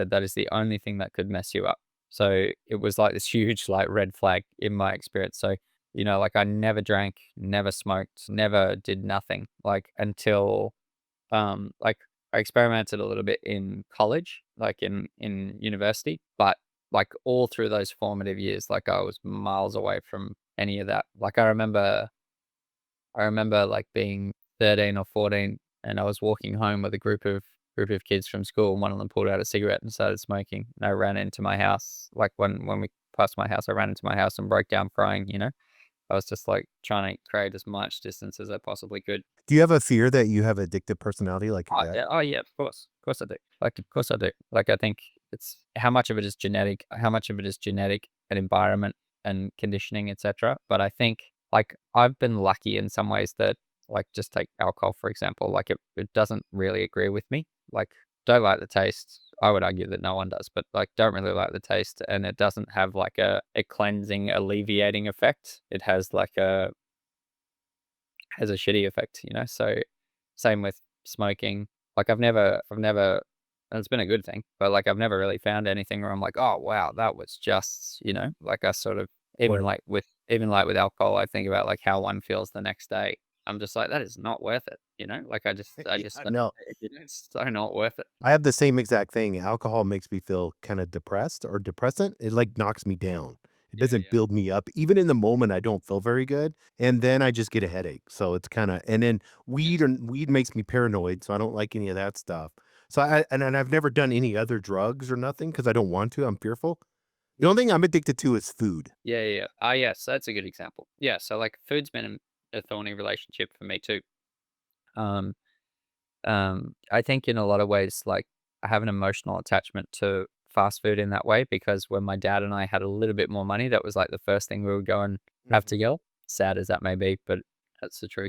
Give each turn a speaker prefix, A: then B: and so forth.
A: said that is the only thing that could mess you up. So it was like this huge like red flag in my experience. So, like I never drank, never smoked, never did nothing like until like I experimented a little bit in college, like in university, but like all through those formative years, like I was miles away from any of that. Like I remember like being 13 or 14 and I was walking home with a group of kids from school and one of them pulled out a cigarette and started smoking. And I ran into my house. Like when we passed my house, I ran into my house and broke down crying. I was just like trying to create as much distance as I possibly could.
B: Do you have a fear that you have addictive personality like your
A: Oh,
B: dad?
A: yeah, oh, yeah, of course. Of course I do. Like, of course I do. Like, I think it's how much of it is genetic, how much of it is genetic and environment and conditioning, etcetera. But I think, like, I've been lucky in some ways that, like, just take alcohol, for example, like, it doesn't really agree with me. Like, don't like the taste. I would argue that no one does, but, like, don't really like the taste, and it doesn't have, like, a cleansing, alleviating effect. It has a shitty effect. So, same with smoking. Like I've never and it's been a good thing, but like I've never really found anything where I'm like, "Oh, wow, that was just," like I sort of even
B: Right.
A: like with alcohol, I think about like how one feels the next day. I'm just like, that is not worth it. Like I
B: Yeah,
A: just
B: no.
A: it's so not worth it.
B: I have the same exact thing. Alcohol makes me feel kinda depressed or depressant. It, like, knocks me down. It
A: Yeah,
B: doesn't
A: yeah.
B: build me up. Even in the moment, I don't feel very good, and then I just get a headache. So it's kinda and then weed makes me paranoid, so I don't like any of that stuff. So and I've never done any other drugs or nothing because I don't want to, I'm fearful. The only thing I'm addicted to is food.
A: Yeah, yeah, yeah. Ah, yes, that's a good example. Yeah, so like food's been a thorny relationship for me too. Um I think in a lot of ways, like, I have an emotional attachment to fast food in that way because when my dad and I had a little bit more money, that was like the first thing we would go and have
B: Mhm.
A: together. Sad as that may be, but that's the truth.